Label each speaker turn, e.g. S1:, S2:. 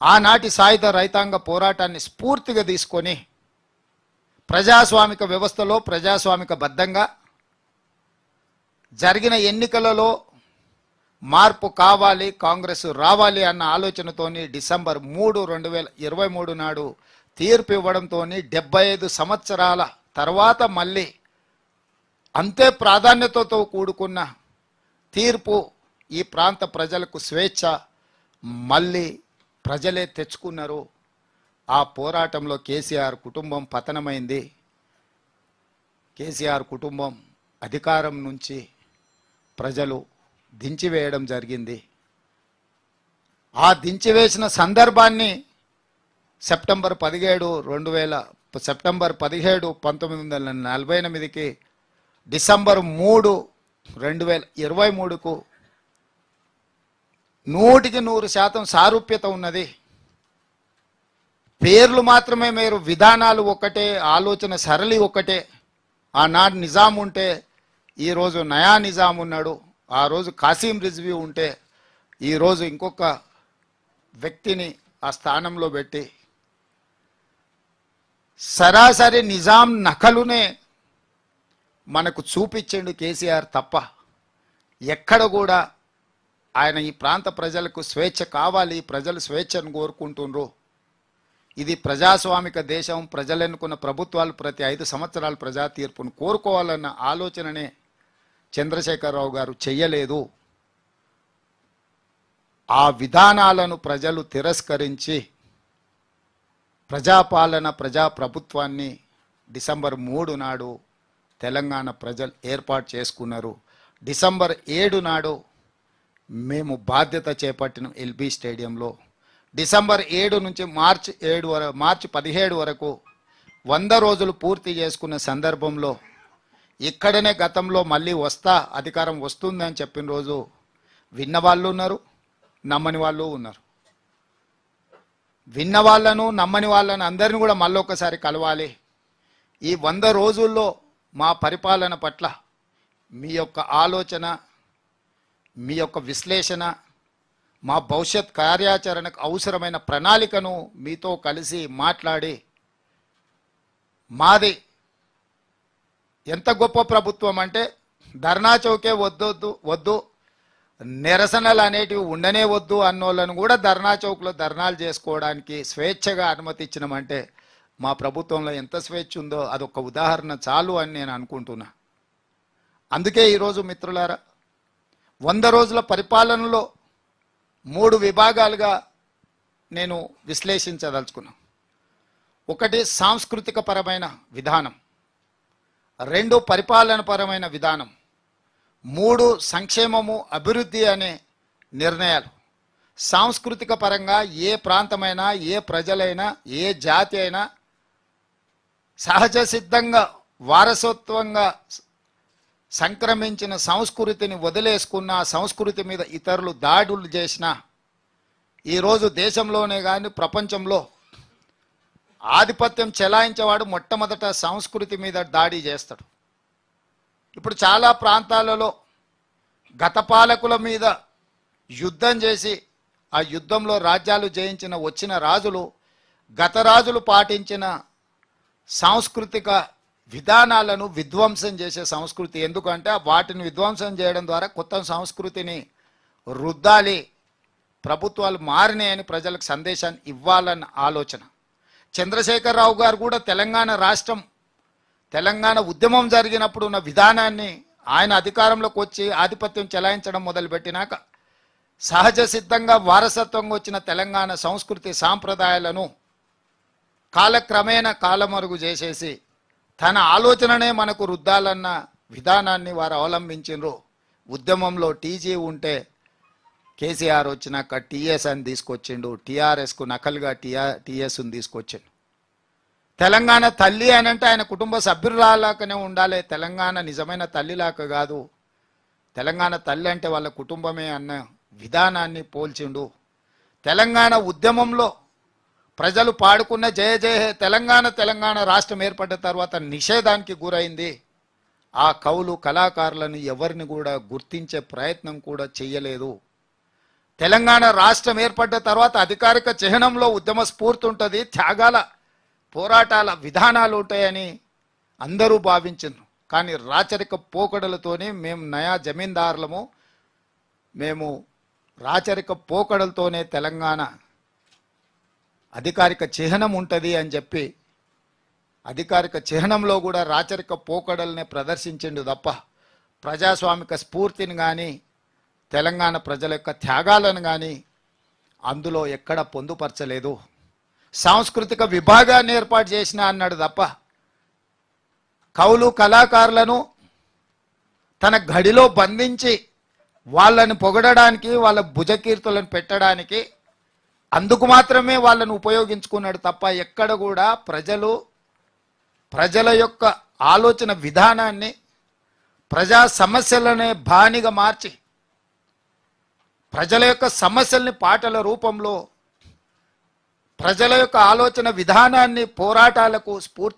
S1: ఆనాటి సాయుధ రైతాంగ పోరాటాన్ని స్ఫూర్తిగా తీసుకొని ప్రజాస్వామిక వ్యవస్థలో ప్రజాస్వామిక బద్ధంగా జరిగిన ఎన్నికలలో మార్పు కావాలి, కాంగ్రెస్ రావాలి అన్న ఆలోచనతోని డిసెంబర్ 3, 2023 నాడు తీర్పు ఇవ్వడంతో 75 సంవత్సరాల తర్వాత మళ్ళీ అంతే ప్రాధాన్యతతో కూడుకున్న తీర్పు ఈ ప్రాంత ప్రజలకు స్వేచ్ఛ మళ్ళీ ప్రజలే తెచ్చుకున్నారు. ఆ పోరాటంలో కేసీఆర్ కుటుంబం పతనమైంది. కేసీఆర్ కుటుంబం అధికారం నుంచి ప్రజలు దించివేయడం జరిగింది. ఆ దించివేసిన సందర్భాన్ని సెప్టెంబర్ 17, 1948కి డిసెంబర్ 3, 2023కు 100% సారూప్యత ఉన్నది. పేర్లు మాత్రమే మేరు, విధానాలు ఒకటే, ఆలోచన సరళి ఒకటే. ఆనాడు నిజాం ఉంటే ఈరోజు నయా నిజాం ఉన్నాడు, ఆ రోజు కాసిం రిజ్వీ ఉంటే ఈరోజు ఇంకొక వ్యక్తిని ఆ స్థానంలో పెట్టి సరాసరి నిజాం నకలునే మనకు చూపించిండు కేసీఆర్ తప్ప ఎక్కడ కూడా ఆయన ఈ ప్రాంత ప్రజలకు స్వేచ్ఛ కావాలి, ప్రజలు స్వేచ్ఛను కోరుకుంటుండ్రు, ఇది ప్రజాస్వామిక దేశం, ప్రజలు ఎన్నుకున్న ప్రభుత్వాలు ప్రతి 5 సంవత్సరాలు ప్రజా తీర్పును కోరుకోవాలన్న ఆలోచననే చంద్రశేఖరరావు గారు చెయ్యలేదు. ఆ విధానాలను ప్రజలు తిరస్కరించి ప్రజాపాలన, ప్రజాప్రభుత్వాన్ని డిసెంబర్ 3 నాడు తెలంగాణ ప్రజలు ఏర్పాటు చేసుకున్నారు. డిసెంబర్ 7 నాడు మేము బాధ్యత చేపట్టిన ఎల్బీ స్టేడియంలో. డిసెంబర్ 7 నుంచి మార్చి 17 వరకు 100 రోజులు పూర్తి చేసుకున్న సందర్భంలో ఇక్కడనే గతంలో మళ్ళీ అధికారం వస్తుందని చెప్పిన రోజు విన్న వాళ్ళు ఉన్నారు, నమ్మని వాళ్ళు ఉన్నారు. విన్న వాళ్ళను, నమ్మని వాళ్ళను అందరిని కూడా మళ్ళీ ఒకసారి కలవాలి. ఈ 100 రోజుల్లో మా పరిపాలన పట్ల మీ యొక్క ఆలోచన, మీ యొక్క విశ్లేషణ, మా భవిష్యత్ కార్యాచరణకు అవసరమైన ప్రణాళికను మీతో కలిసి మాట్లాడి మాది ఎంత గొప్ప ప్రభుత్వం అంటే ధర్నా చౌకే వద్దు, నిరసనలు అనేటివి ఉండనే వద్దు అన్నోళ్ళను కూడా ధర్నా చౌక్లో ధర్నాలు చేసుకోవడానికి స్వేచ్ఛగా అనుమతి ఇచ్చినామంటే మా ప్రభుత్వంలో ఎంత స్వేచ్ఛ ఉందో అదొక ఉదాహరణ చాలు అని నేను అనుకుంటున్నా. అందుకే ఈరోజు మిత్రులారా 100 రోజుల పరిపాలనలో 3 విభాగాలుగా నేను విశ్లేషించదలుచుకున్నా. ఒకటి సాంస్కృతిక పరమైన విధానం, 2 పరిపాలన పరమైన విధానం, 3 సంక్షేమము, అభివృద్ధి అనే నిర్ణయాలు. సాంస్కృతిక పరంగా ఏ ప్రాంతమైనా, ఏ ప్రజలైనా, ఏ జాతి అయినా సహజ సిద్ధంగా వారసత్వంగా సంక్రమించిన సంస్కృతిని వదిలేసుకున్న, సంస్కృతి మీద ఇతరులు దాడులు చేసిన ఈరోజు దేశంలోనే కానీ ప్రపంచంలో ఆధిపత్యం చెలాయించేవాడు మొట్టమొదట సంస్కృతి మీద దాడి చేస్తాడు. ఇప్పుడు చాలా ప్రాంతాలలో గత పాలకుల మీద యుద్ధం చేసి ఆ యుద్ధంలో రాజ్యాలు జయించిన వచ్చిన రాజులు గత రాజులు పాటించిన సాంస్కృతిక విధానాలను విధ్వంసం చేసే సంస్కృతి. ఎందుకంటే వాటిని విధ్వంసం చేయడం ద్వారా కొత్త సంస్కృతిని రుద్దాలి, ప్రభుత్వాలు మారినాయని ప్రజలకు సందేశాన్ని ఇవ్వాలన్న ఆలోచన. చంద్రశేఖరరావు గారు కూడా తెలంగాణ ఉద్యమం జరిగినప్పుడు ఉన్న విధానాన్ని ఆయన అధికారంలోకి వచ్చి ఆధిపత్యం చెలాయించడం మొదలుపెట్టినాక సహజ సిద్ధంగా వారసత్వంగా వచ్చిన తెలంగాణ సంస్కృతి సాంప్రదాయాలను కాలక్రమేణా కాలమరుగు చేసేసి తన ఆలోచననే మనకు రుద్దాలన్న విధానాన్ని వారు అవలంబించారు. ఉద్యమంలో టీజీ ఉంటే కేసీఆర్ వచ్చినాక టీఎస్ అని తీసుకొచ్చిండు, టీఆర్ఎస్కు నకలుగా టీఎస్ని తీసుకొచ్చిండు. తెలంగాణ తల్లి అని అంటే ఆయన కుటుంబ సభ్యురాలాగానే ఉండాలి, తెలంగాణ నిజమైన తల్లిలాగా కాదు, తెలంగాణ తల్లి అంటే వాళ్ళ కుటుంబమే అన్న విధానాన్ని పోల్చిండు. తెలంగాణ ఉద్యమంలో ప్రజలు పాడుకున్న జయ జయ తెలంగాణ రాష్ట్రం ఏర్పడ్డ తర్వాత నిషేధానికి గురైంది. ఆ కవులు కళాకారులను ఎవరిని కూడా గుర్తించే ప్రయత్నం కూడా చెయ్యలేదు. తెలంగాణ రాష్ట్రం ఏర్పడ్డ తర్వాత అధికారిక చిహ్నంలో ఉద్యమ స్ఫూర్తి ఉంటుంది, త్యాగాల పోరాటాల విధానాలు ఉంటాయని అందరూ భావించారు. కానీ రాచరిక పోకడలతోనే మేము నయా జమీందారులము, మేము రాచరిక పోకడలతోనే తెలంగాణ అధికారిక చిహ్నం ఉంటుంది అని చెప్పి అధికారిక చిహ్నంలో కూడా రాచరిక పోకడల్ని ప్రదర్శించిండు తప్ప ప్రజాస్వామిక స్ఫూర్తిని కానీ తెలంగాణ ప్రజల యొక్క త్యాగాలను కానీ అందులో ఎక్కడ పొందుపరచలేదు. సాంస్కృతిక విభాగాన్ని ఏర్పాటు చేసిన అన్నాడు తప్ప కవులు కళాకారులను తన గడిలో బంధించి వాళ్ళని పొగడడానికి, వాళ్ళ భుజకీర్తులను పెట్టడానికి అందుకు మాత్రమే వాళ్ళను ఉపయోగించుకున్నాడు తప్ప ఎక్కడ కూడా ప్రజల యొక్క ఆలోచన విధానాన్ని ప్రజా సమస్యలనే బానిగా మార్చి ప్రజల యొక్క సమస్యల్ని పాటల రూపంలో ప్రజల యొక్క ఆలోచన విధానాన్ని పోరాటాలకు స్ఫూర్తి